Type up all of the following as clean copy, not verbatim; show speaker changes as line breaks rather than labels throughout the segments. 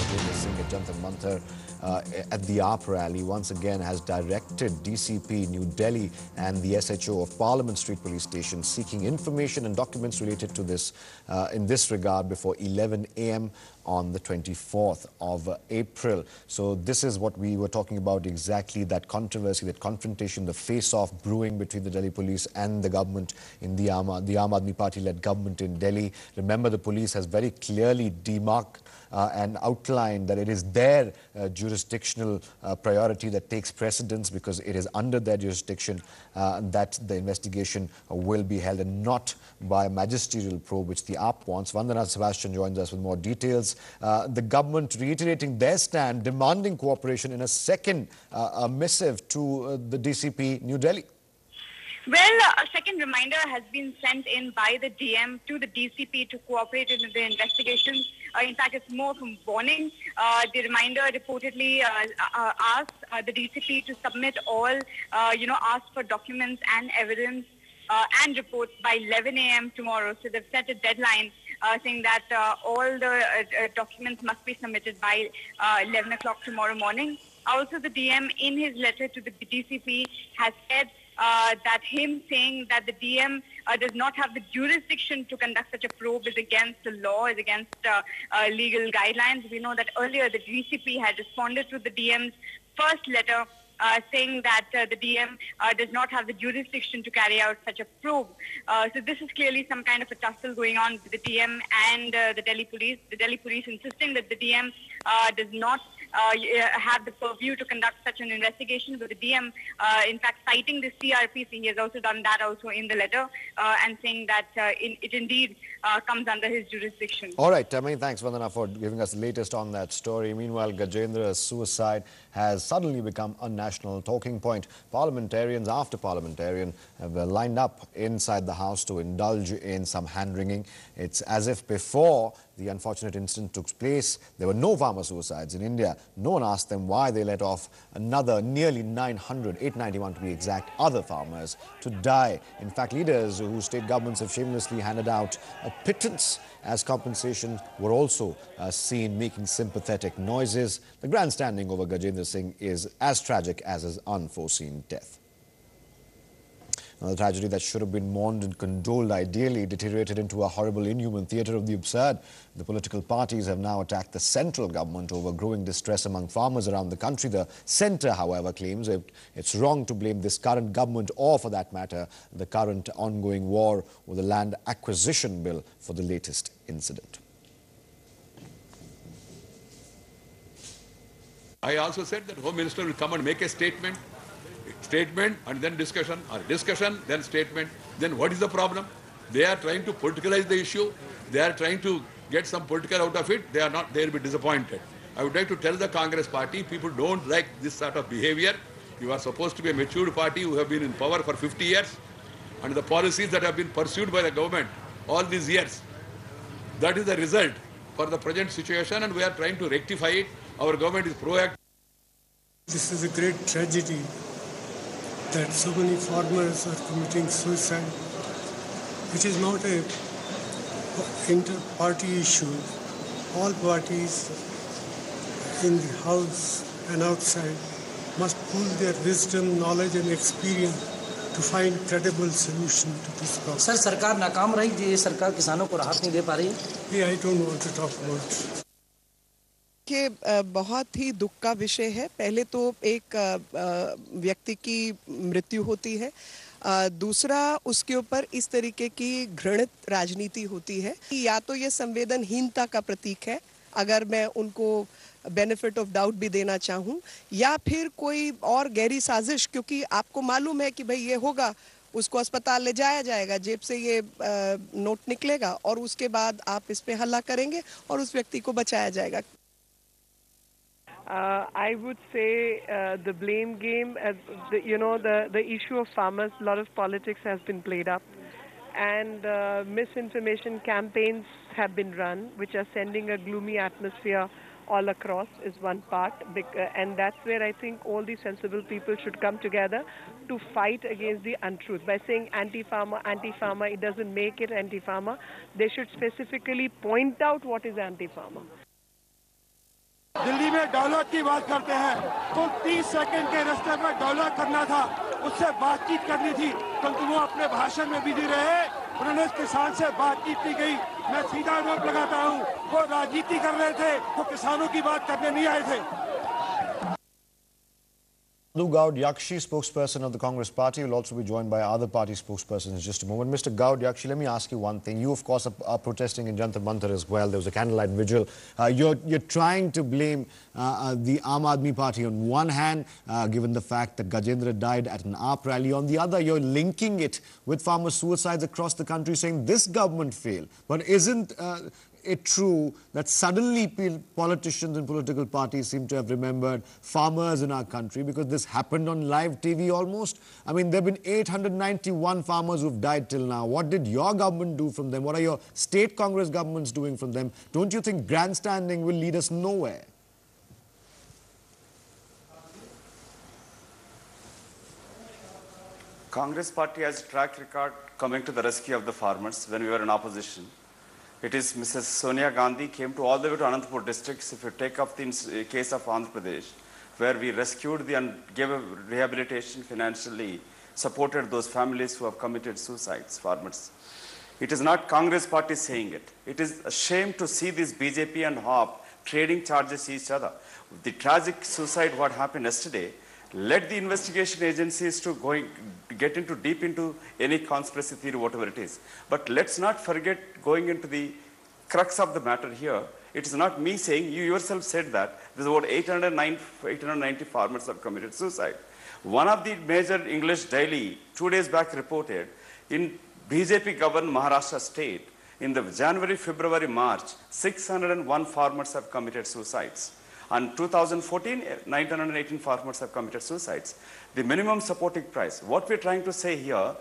Gajendra Singh at Jantar Mantar at the AAP rally once again has directed DCP New Delhi and the SHO of Parliament Street Police Station seeking information and documents related to this in this regard before 11 a.m. on the 24th of April. So this is what we were talking about exactly, that controversy, that confrontation, the face-off brewing between the Delhi police and the government in the Aam Aadmi Party-led government in Delhi. Remember, the police has very clearly demarked and outlined that it is their jurisdictional priority that takes precedence, because it is under their jurisdiction that the investigation will be held and not by a magisterial probe, which the AAP wants. Vandana Sebastian joins us with more details. The government reiterating their stand, demanding cooperation in a second missive to the DCP New Delhi.
Well, a second reminder has been sent in by the DM to the DCP to cooperate in the investigation. In fact, it's more from warning. The reminder reportedly asked the DCP to submit all, asked for documents and evidence and reports by 11 a.m. tomorrow. So they've set a deadline saying that all the documents must be submitted by 11 o'clock tomorrow morning. Also, the DM in his letter to the DCP has said that him saying that the DM does not have the jurisdiction to conduct such a probe is against the law, is against legal guidelines. We know that earlier the DCP had responded to the DM's first letter saying that the DM does not have the jurisdiction to carry out such a probe. So this is clearly some kind of a tussle going on with the DM and the Delhi police. The Delhi police insisting that the DM does not have the purview to conduct such an investigation, but the DM, in fact, citing the CRPC, he has also done that also in the letter, and saying that it indeed comes under his jurisdiction.
All right, many thanks, Vandana, for giving us the latest on that story. Meanwhile, Gajendra's suicide has suddenly become a national talking point. Parliamentarians after parliamentarian have lined up inside the House to indulge in some hand-wringing. It's as if before the unfortunate incident took place, there were no farmer suicides in India. No one asked them why they let off another nearly 900, 891 to be exact, other farmers to die. In fact, leaders whose state governments have shamelessly handed out a pittance as compensation were also seen making sympathetic noises. The grandstanding over Gajendra Singh is as tragic as his unforeseen death. Now, the tragedy that should have been mourned and condoled ideally deteriorated into a horrible, inhuman theatre of the absurd. The political parties have now attacked the central government over growing distress among farmers around the country. The centre, however, claims it's wrong to blame this current government or, for that matter, the current ongoing war with the Land Acquisition Bill for the latest incident.
I also said that Home Minister will come and make a statement and then discussion, or discussion, then statement. Then what is the problem? They are trying to politicalize the issue. They are trying to get some political out of it. They are not, they will be disappointed. I would like to tell the Congress party, people don't like this sort of behavior. You are supposed to be a matured party who have been in power for 50 years. And the policies that have been pursued by the government all these years, that is the result for the present situation, and we are trying to rectify it. Our government is proactive.
This is a great tragedy that so many farmers are committing suicide. It is not a inter-party issue. All parties in the House and outside must pool their wisdom, knowledge and experience to find credible solution to this problem.
Sir सरकार नाकाम रही जी, सरकार किसानों को राहत नहीं दे पा रही है.
I don't want to talk about it.
कि बहुत ही दुख का विषय है. पहले तो एक व्यक्ति की मृत्यु होती है, दूसरा उसके ऊपर इस तरीके की घृणित राजनीति होती है. या तो ये संवेदनहीनता का प्रतीक है, अगर मैं उनको बेनिफिट ऑफ डाउट भी देना चाहूँ, या फिर कोई और गहरी साजिश, क्योंकि आपको मालूम है कि भाई ये होगा, उसको अस्पताल ले जाया जाएगा, जेब से ये नोट निकलेगा और उसके बाद आप इस पे हल्ला करेंगे और उस व्यक्ति को बचाया जाएगा.
I would say the blame game, the issue of farmers, a lot of politics has been played up, and misinformation campaigns have been run, which are sending a gloomy atmosphere all across is one part, and that's where I think all the sensible people should come together to fight against the untruth. By saying anti-farmer, it doesn't make it anti-farmer. They should specifically point out what is anti-farmer.
Delhi में dialogue की बात करते हैं तो 30 second के रास्ते में dialogue करना था, उससे बातचीत करनी थी, क्योंकि वो अपने भाषण में बिजी रहे। उन्होंने किसान से बातचीत नहीं की। मैं सीधा आरोप लगाता हूँ, वो राजनीति कर रहे थे, वो किसानों की बात करने नहीं आए थे।
Madhu Gaud Yakshi, spokesperson of the Congress Party, will also be joined by other party spokespersons in just a moment. Mr. Gaud Yakshi, let me ask you one thing. You, of course, are protesting in Jantar Mantar as well. There was a candlelight vigil. You're trying to blame the Aam Aadmi Party on one hand, given the fact that Gajendra died at an AAP rally. On the other, you're linking it with farmer suicides across the country, saying this government failed. But isn't it true that suddenly politicians and political parties seem to have remembered farmers in our country, because this happened on live TV almost? I mean, there have been 891 farmers who've died till now. What did your government do from them? What are your state Congress governments doing from them? Don't you think grandstanding will lead us nowhere?
Congress party has a track record coming to the rescue of the farmers when we were in opposition. It is Mrs. Sonia Gandhi came to all the way to Anantapur districts, if you take up the case of Andhra Pradesh, where we rescued and gave a rehabilitation financially, supported those families who have committed suicides, farmers. It is not Congress party saying it. It is a shame to see this BJP and HOP trading charges each other. The tragic suicide what happened yesterday, let the investigation agencies to get into deep into any conspiracy theory, whatever it is. But let's not forget going into the crux of the matter here. It is not me saying, you yourself said that there's about 890 farmers have committed suicide. One of the major English daily 2 days back reported in BJP governed Maharashtra state, in the January, February, March, 601 farmers have committed suicides. And 2014, 918 farmers have committed suicides. The minimum supporting price. What we're trying to say here,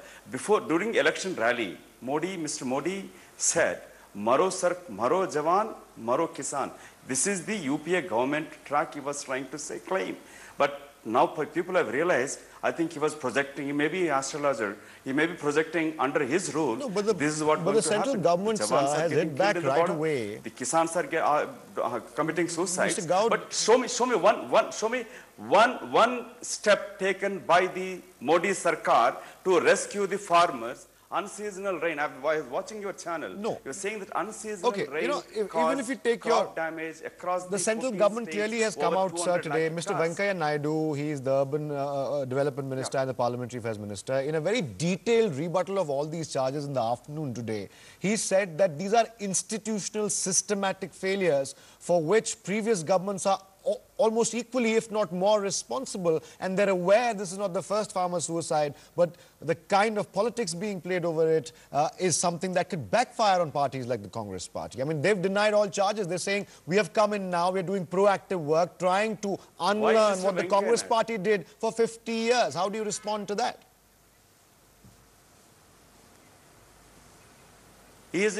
during election rally, Mr. Modi said, Maro Sar, Maro Jawan, Maro Kisan. This is the UPA government track he was trying to say, claim. But now people have realized, I think he was projecting, he may be an astrologer, he may be projecting under his rule,
no,
this is what
but the central government has hit back right away.
The Kisans are committing suicide.
Gaud,
but show me one step taken by the Modi Sarkar to rescue the farmers. Unseasonal rain. I was watching your channel.
No.
You're saying that unseasonal rain
even if you take your
damage across
the central government clearly has come out, sir, today. Mr. Venkaiah Naidu, he is the Urban Development Minister and the Parliamentary Affairs Minister. In a very detailed rebuttal of all these charges in the afternoon today, he said that these are institutional, systematic failures for which previous governments are almost equally, if not more, responsible, and they're aware this is not the first farmer suicide, but the kind of politics being played over it is something that could backfire on parties like the Congress Party. I mean, they've denied all charges. They're saying, we have come in now, we're doing proactive work, trying to unlearn what the Congress Party did for 50 years. How do you respond to that?
Is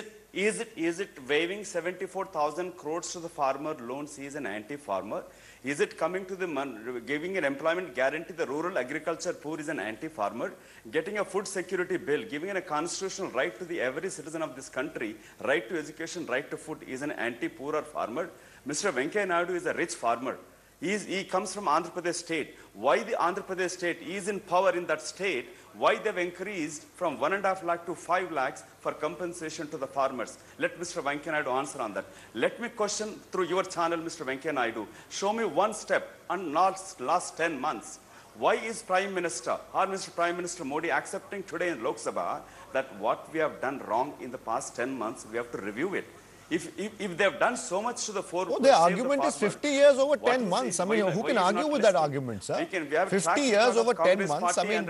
it waiving 74,000 crores to the farmer loans? He is an anti-farmer. Is it coming to the giving an employment guarantee? The rural agriculture poor is an anti-farmer. Getting a food security bill, giving a constitutional right to the every citizen of this country, right to education, right to food, is an anti-poor or farmer. Mr. Venkaiah Naidu is a rich farmer. He comes from Andhra Pradesh state. Why the Andhra Pradesh state is in power in that state? Why they've increased from 1.5 lakh to 5 lakhs for compensation to the farmers? Let Mr. Venkaiah Naidu answer on that. Let me question through your channel, Mr. Venkaiah Naidu. Show me one step on last 10 months. Why is Prime Minister or Mr. Prime Minister Modi accepting today in Lok Sabha that what we have done wrong in the past 10 months, we have to review it? If they have done so much to the fore...
Oh, their argument is 50 years over 10 months. I mean, who can argue with that argument, sir? 50 years over 10 months. I mean,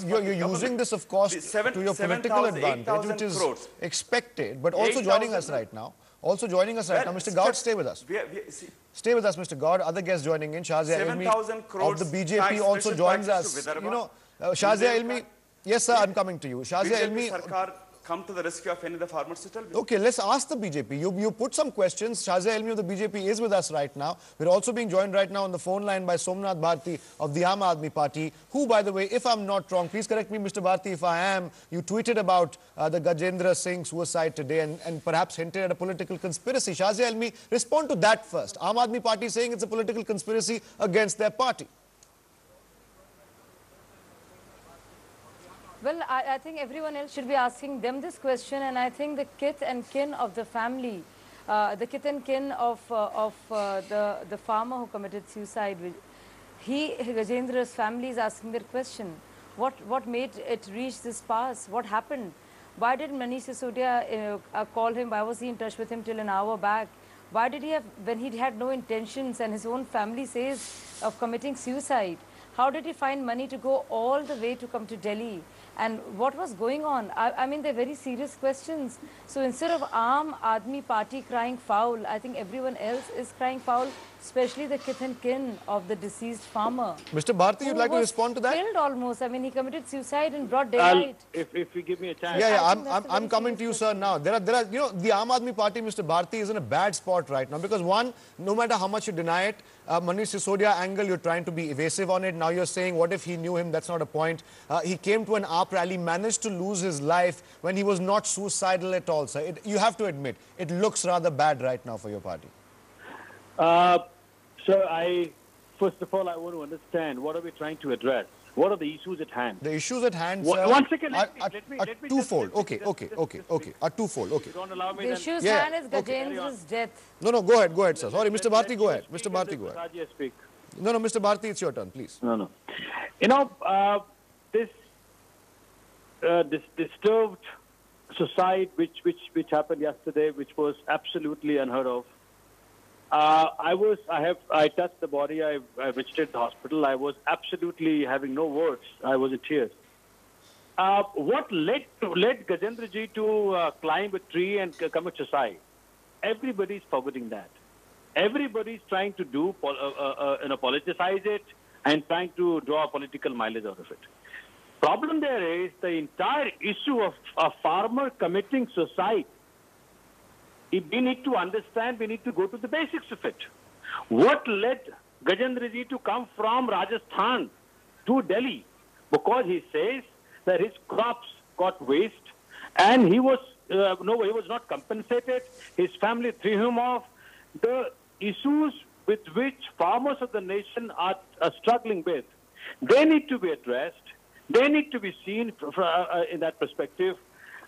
you're using this, of course, to your political advantage, which is expected, but also joining us right now. Mr. Gaud, stay with us. Stay with us, Mr. Gaud. Other guests joining in. Shazia Ilmi of the BJP also joins us. You know, Shazia Ilmi... Yes, sir, I'm coming to you. Shazia Ilmi...
come to the rescue of any of the farmers to tell me.
Okay, let's ask the BJP. You put some questions. Shazia Elmi of the BJP is with us right now. We're also being joined right now on the phone line by Somnath Bharti of the Aam Aadmi Party, who, by the way, if I'm not wrong, please correct me, Mr. Bharti, if I am, you tweeted about the Gajendra Singh suicide today and perhaps hinted at a political conspiracy. Shazia Elmi, respond to that first. Aam Aadmi Party saying it's a political conspiracy against their party.
Well, I think everyone else should be asking them this question, and I think the kith and kin of the family, the kith and kin of the farmer who committed suicide, Gajendra's family is asking their question. What made it reach this pass? What happened? Why did Manish Sisodia call him? Why was he in touch with him till an hour back? Why did he have, when he had no intentions and his own family says of committing suicide, how did he find money to go all the way to come to Delhi? And what was going on? I mean, they're very serious questions. So instead of Aam Aadmi Party crying foul, I think everyone else is crying foul, especially the kith and kin of the deceased farmer.
Mr. Bharti, you'd like to respond to that?
Killed almost. I mean, he committed suicide in broad daylight.
If you give me a chance.
I'm coming to you, sir, now. There are, you know, the Aam Aadmi Party, Mr. Bharti, is in a bad spot right now because one, no matter how much you deny it, Manish Sisodia angle, you're trying to be evasive on it. Now you're saying, what if he knew him? That's not a point. He came to an AAP rally, managed to lose his life when he was not suicidal at all, sir. You have to admit, it looks rather bad right now for your party.
Sir, first of all, I want to understand, what are we trying to address? What are the issues at hand?
The issues at hand, sir,
one second,
are twofold. Okay. Are twofold. Okay.
Don't allow me
the issues at hand is Gajendra's death.
No, go ahead, sir. Sorry, Mr. Bharti, go ahead. Mr. Bharti, go ahead.
Speak.
No, Mr. Bharti, it's your turn, please.
No. You know, this disturbed suicide which happened yesterday, which was absolutely unheard of. I touched the body. I visited the hospital. I was absolutely having no words. I was in tears. What led Gajendra ji to climb a tree and commit suicide? Everybody's forgetting that. Everybody's trying to politicize it and trying to draw political mileage out of it. Problem there is the entire issue of a farmer committing suicide. We need to understand, we need to go to the basics of it. What led Gajendra ji to come from Rajasthan to Delhi? Because he says that his crops got waste and he was not compensated. His family threw him off. The issues with which farmers of the nation are struggling with, they need to be addressed. They need to be seen in that perspective.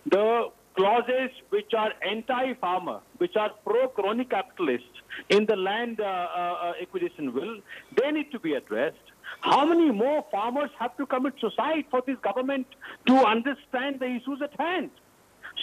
The clauses which are anti-farmer, which are pro-crony capitalists in the land acquisition bill, they need to be addressed. How many more farmers have to commit suicide for this government to understand the issues at hand?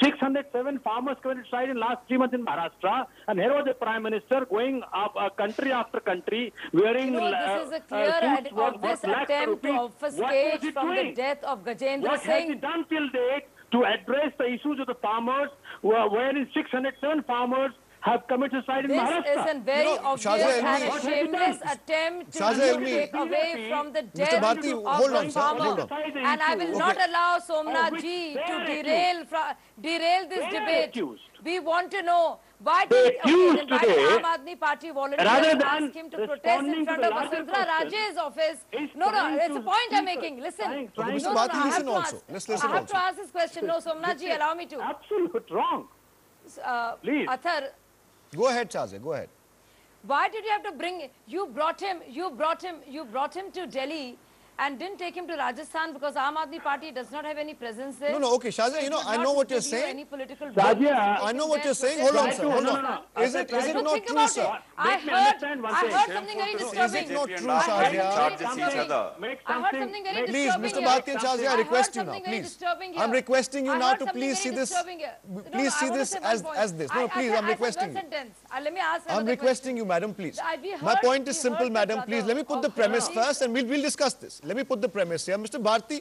607 farmers committed suicide in last 3 months in Maharashtra, and here was the Prime Minister going up country after country wearing
this is a clear obvious attempt to obfuscate from the death of Gajendra Singh.
What has he done till date to address the issues of the farmers, wherein 607 farmers have committed suicide in Maharashtra?
This is a very obvious and a shameless attempt to take away from the death of the farmer. And I will not allow Somnath ji to derail this debate. We want to know why did Aam Aadmi Party volunteers ask him to protest in front of Vasundhara Raje's office? No, it's a point I'm making. Listen.
Mr. Bharti, listen also. Let's listen
I have to ask this question. No, Somnath ji, allow me to.
Absolute wrong. Please.
Athar.
Go ahead, Shazia, go ahead.
Why did you have to bring, you brought him to Delhi and didn't take him to Rajasthan because Aam Aadmi Party does not have any presence there?
No, okay, Shazia, you know, I know what you're saying.
I
know what you're saying. Hold on, sir. Hold on. Is it not true, sir?
I heard something very disturbing.
Is it not true, Shazia?
I heard something very disturbing.
Please, Mr. Bharti and Shazia, I request you now, please. I'm requesting you now to please see this. Please see this as this. No, please, I'm requesting you.
Let me ask
I'm requesting you, madam, please. My point is simple, madam. Please, let me put the premise first and we'll discuss this. let me put the premise here. Mr. Bharti,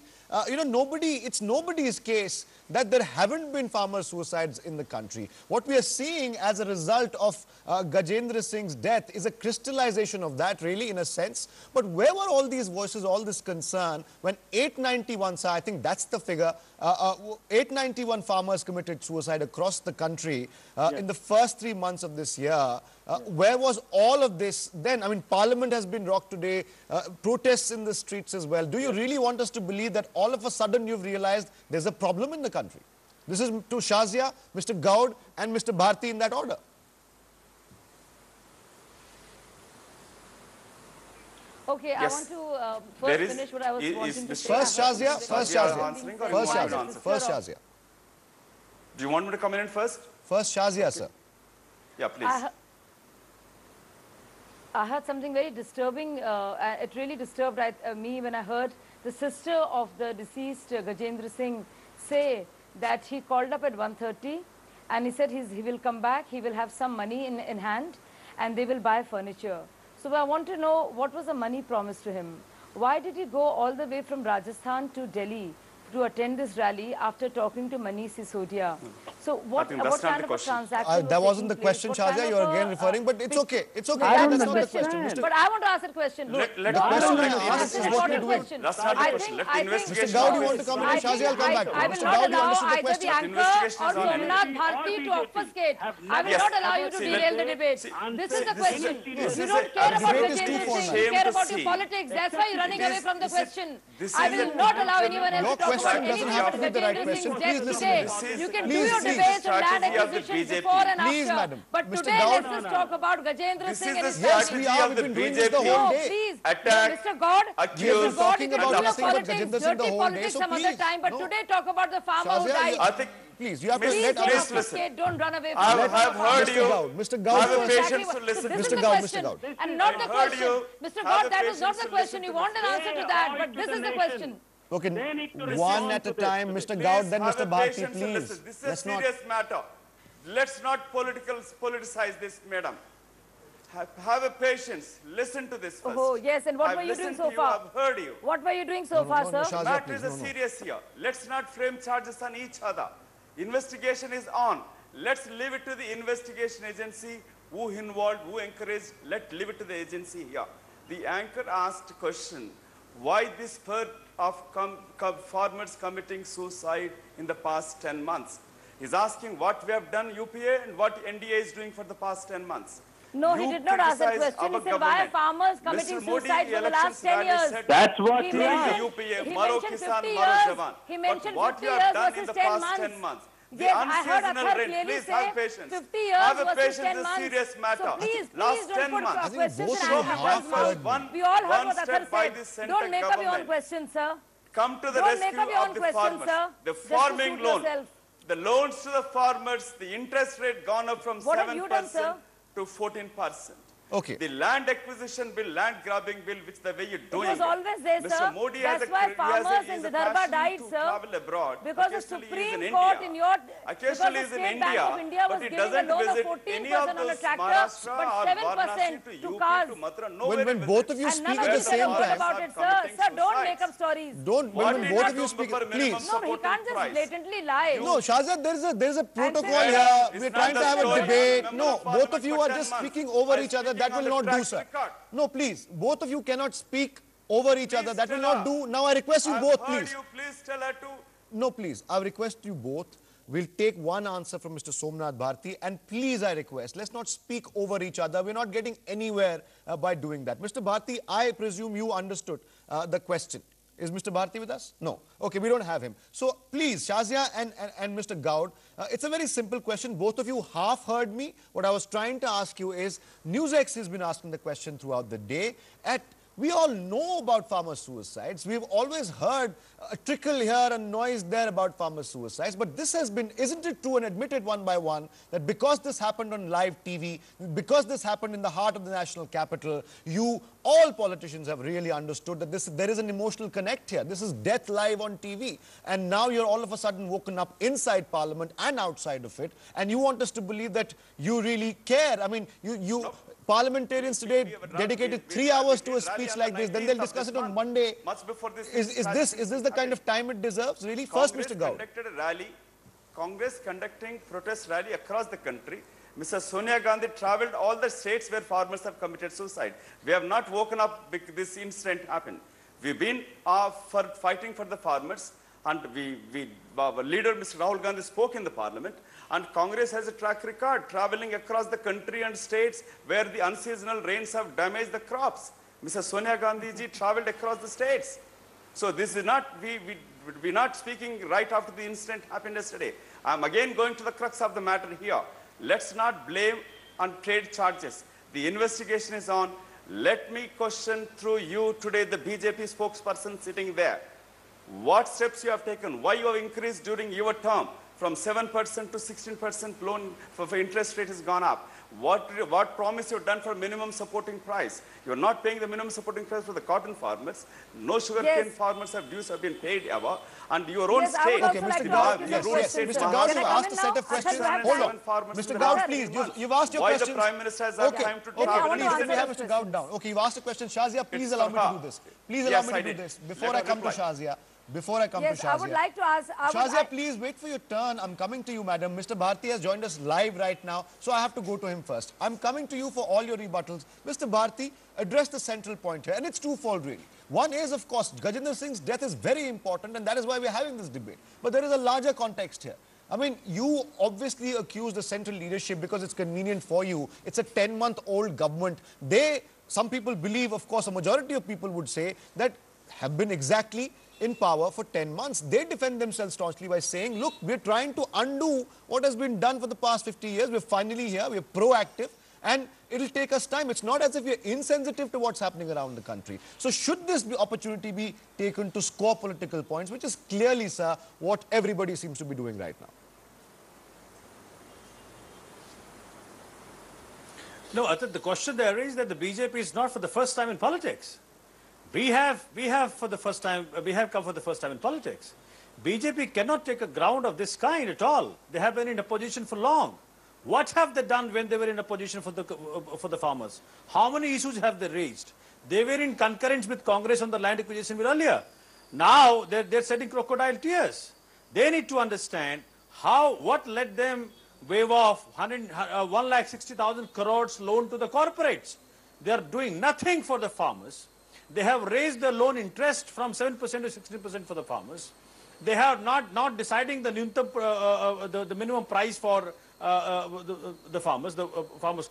you know, it's nobody's case that there haven't been farmer suicides in the country. What we are seeing as a result of Gajendra Singh's death is a crystallization of that, really, in a sense. But where were all these voices, all this concern, when 891, sir, I think that's the figure, 891 farmers committed suicide across the country in the first 3 months of this year? Where was all of this then? I mean, Parliament has been rocked today, protests in the streets as well. Do you really want us to believe that all of a sudden you've realized there's a problem in the country? This is to Shazia, Mr. Gaud and Mr. Bharti in that order.
Okay,
Yes.
I want to first finish what I was wanting to say.
First Shazia, first Shazia,
answering or
first
you want to
Shazia,
answer?
first Shazia.
Do you want me to come in first?
First Shazia, sir.
Yeah, please.
I heard something very disturbing. It really disturbed me when I heard the sister of the deceased Gajendra Singh say that he called up at 1:30 and he said he will come back, he will have some money in hand and they will buy furniture. So I want to know what was the money promised to him. Why did he go all the way from Rajasthan to Delhi to attend this rally after talking to Manish Sisodia? So what kind of a transaction
that wasn't the question, Shazia. You are again referring, but it's okay. It's okay. That's not the question.
But I want to ask a question.
The question I asked is what you're doing.
That's not the question. Let the investigation.
Mr. Gaud, you want to come in? Shazia, I'll come back.
I will
Mr.
not
Gaud, you
allow
understood the
either the
question?
anchor or Somnath Bharti to obfuscate. I will not allow you to derail the debate. This is the question. You don't care about Gajendra Singh. You care about your politics. That's why you're running away from the question. I will not allow anyone else to talk about anything about Gajendra Singh's death today. You can do your debates on land acquisition before and after. But today, let's just talk about Gajendra Singh and his family.
Yes, we are. We've been doing this the whole day.
Please,
Attack,
Mr. God,
accuse,
talking
about
about
nothing but
politics,
Gajendra Singh the
dirty
whole day.
politics
So
some
please,
other time. But today, talk about the farmer who died.
I think,
please, you have to
Please
let
don't
others
obfuscate. Don't run away from
I
the
have heard you.
Mr. Gaud,
Have a
first.
patience to listen.
This is
Mr.
the
Gaud,
question,
Mr. Gaud.
and not the
I heard
question.
you.
Mr.
Have
God,
a
that was not
patience
the
to
question.
listen
You
to
want an answer to that, but this is the question.
Okay,
need to
one
respond
at a
to this.
time. Mr.
Please
Gaud, then
have
Mr.
a
Bharti,
patience to
please.
listen. This is a
Let's not.
serious matter. Let's not politicize this, madam. Have a patience. Listen to this first.
Oh, yes, and what
I've
were you doing
listened
so
to you,
far?
I've heard you.
What were you doing so far, sir?
Shazia,
Matter
please,
is serious here. Let's not frame charges on each other. Investigation is on. Let's leave it to the investigation agency. Who involved, who encouraged, let's leave it to the agency here. The anchor asked a question, why this spurt of farmers committing suicide in the past 10 months? He's asking what we have done, UPA, and what NDA is doing for the past 10 months.
No, he did not ask that question. He said, why are farmers committing suicide for the last 10 years?
That's what
He
he
mentioned,
UPA,
he
Maro
mentioned
Kisan,
50
Maro
years.
Jawan.
He mentioned
But what
50
you
years
have done in
versus
the
10
past
months.
10 months,
Yes,
the
I heard
unseasonal
Athar
rain,
clearly
please
say
have patience.
50 years
Have a
versus
patience,
10
this
months.
serious matter.
So please,
Last
don't
10
put
months.
questions
both
and
of you
answers.
half heard me.
We all heard
one
what
step
Athar
by
said.
the central
Don't make up your own
government.
questions, sir.
Come to the
Don't make
rescue
up your own
of the
questions,
farmers.
sir.
The
Just to
farming
suit
loan.
yourself.
The loans to the farmers, the interest rate gone up from
What have you done,
7%
sir?
to 14%.
Okay.
The land acquisition bill, land grabbing bill, which the way you're doing
was always there,
Mr.
sir.
Modi
That's
has a,
why
he
farmers
has a,
in
he's a
Vidarbha
passion
died,
to
sir.
travel abroad.
Because the
Occasionally he's
Supreme
in
Court
India.
in your...
Occasionally
because the
he's in
State Bank of India was
but he
giving a
doesn't
loan of
visit
14%
any of
on a
those
tractor,
Maharashtra
but
or
7%
Varanasi
to
UP
cars.
to Mathura. Nowhere
When
he
both
visits.
of you
And
speak
none
at
of
the
you said a
same
word
time,
about it, sir.
committing
Sir, don't
suicides.
make up stories.
don't,
What
when
did
both
I
of you
do
speak,
for minimum
please.
No, he
supporting
can't just
price?
blatantly lie.
No, Shazia, there is a protocol
sir,
here.
it's
We're
not
trying to
the
have a
story.
debate.
Member
No,
of
both
Parliament
of you
for
are
10
just
months.
speaking over
I'm
each other.
speaking
That
on
will
the
not do,
track
sir.
record.
No, please. Both of you cannot speak over each other. That will
tell
not
her.
do. Now I request you
I've
both,
heard
please.
you, please tell her to.
No, please. I request you both. We'll take one answer from Mr. Somnath Bharti, and please, I request, let's not speak over each other. We're not getting anywhere by doing that. Mr. Bharti, I presume you understood the question. Is Mr. Bharti with us? No. Okay, we don't have him. So please, Shazia and Mr. Gaud, it's a very simple question. Both of you half heard me. What I was trying to ask you is, NewsX has been asking the question throughout the day. We all know about farmer suicides. We've always heard a trickle here and noise there about farmer suicides. But this has been, isn't it true and admitted one by one, that because this happened on live TV, because this happened in the heart of the national capital, all politicians have really understood that there is an emotional connect here. This is death live on TV. And now you're all of a sudden woken up inside Parliament and outside of it. And you want us to believe that you really care. I mean, parliamentarians today dedicated 3 hours to a speech like this, then they'll discuss it on Monday.
Much before this.
Is this the kind of time it deserves, really? First, Mr. Gowd.
Conducted a rally, Congress conducting protest rally across the country. Mrs. Sonia Gandhi travelled all the states where farmers have committed suicide. We have not woken up because this incident happened. We've been fighting for the farmers, and our leader, Mr. Rahul Gandhi, spoke in the parliament, and Congress has a track record travelling across the country and states where the unseasonal rains have damaged the crops. Mrs. Sonia Gandhi ji travelled across the states. So this is not, we're not speaking right after the incident happened yesterday. I'm again going to the crux of the matter here. Let's not blame on trade charges. The investigation is on. Let me question through you today, the BJP spokesperson sitting there. What steps you have taken? Why you have increased during your term from 7% to 16% loan for interest rate has gone up? What promise you have done for minimum supporting price? You are not paying the minimum supporting price for the cotton farmers. No sugarcane farmers have dues have been paid ever. And your own state.
Okay, Mr. Gowd, Mr. Gowd, you've asked a set of questions. Hold on. Mr. Gowd, please, you've asked your questions.
Why the Prime Minister has had time to travel?
Okay, please, let me have Mr. Gowd down. Okay, you've asked a question. Shazia, please allow me to do this. Please allow me to do this. Before I come to Shazia.
I would like to ask...
Shazia, please wait for your turn. I'm coming to you, madam. Mr. Bharti has joined us live right now, so I have to go to him first. I'm coming to you for all your rebuttals. Mr. Bharti, address the central point here, and it's twofold, really. One is, of course, Gajendra Singh's death is very important, and that is why we're having this debate. But there is a larger context here. I mean, you obviously accuse the central leadership because it's convenient for you. It's a 10-month-old government. Some people believe, of course, a majority of people would say that have been exactly in power for 10 months. They defend themselves staunchly by saying, look, we're trying to undo what has been done for the past 50 years. We're finally here, we're proactive, and it'll take us time. It's not as if we're insensitive to what's happening around the country. So should this opportunity be taken to score political points, which is clearly, sir, what everybody seems to be doing right now?
No, I think the question there is that the BJP is not for the first time in politics. We have come for the first time in politics. BJP cannot take a ground of this kind at all. They have been in opposition for long. What have they done when they were in opposition for the farmers? How many issues have they raised? They were in concurrence with Congress on the land acquisition bill earlier. Now they're shedding crocodile tears. They need to understand what led them waive off 1,60,000 crores loan to the corporates. They are doing nothing for the farmers. They have raised the loan interest from 7% to 16% for the farmers. They have not deciding the minimum price for the farmers, farmers'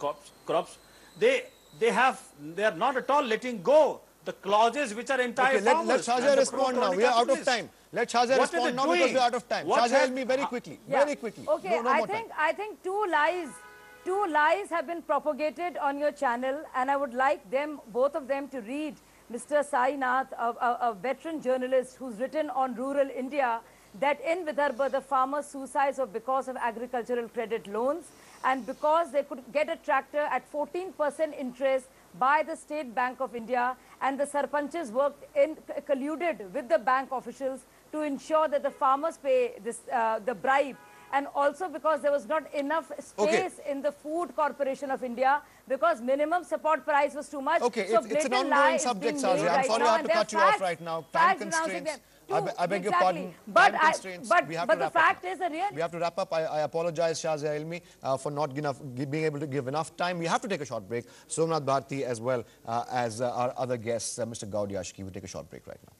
crops. They are not at all letting go the clauses which are entire farmers.
Let Shazia respond now. We are out of time. Let Shazia respond now because we are out of time. Shazia, help me very quickly. Very quickly.
Okay, I think two lies have been propagated on your channel, and I would like both of them to read Mr. Sai Nath, a veteran journalist who's written on rural India, that in Vidarbha the farmers' suicides were because of agricultural credit loans, and because they could get a tractor at 14% interest by the State Bank of India, and the sarpanches colluded with the bank officials to ensure that the farmers pay the bribe. And also because there was not enough space in the Food Corporation of India, because minimum support price was too much.
Okay, so it's an ongoing subject, Shazia. I'm sorry I have to cut you off right now. Time constraints. I beg your pardon. Time constraints. We have to wrap up. We have to wrap up. I apologize, Shazia Ilmi, for not being able to give enough time. We have to take a short break. Somnath Bharti as well as our other guests, Mr. Gowd Yashiki, will take a short break right now.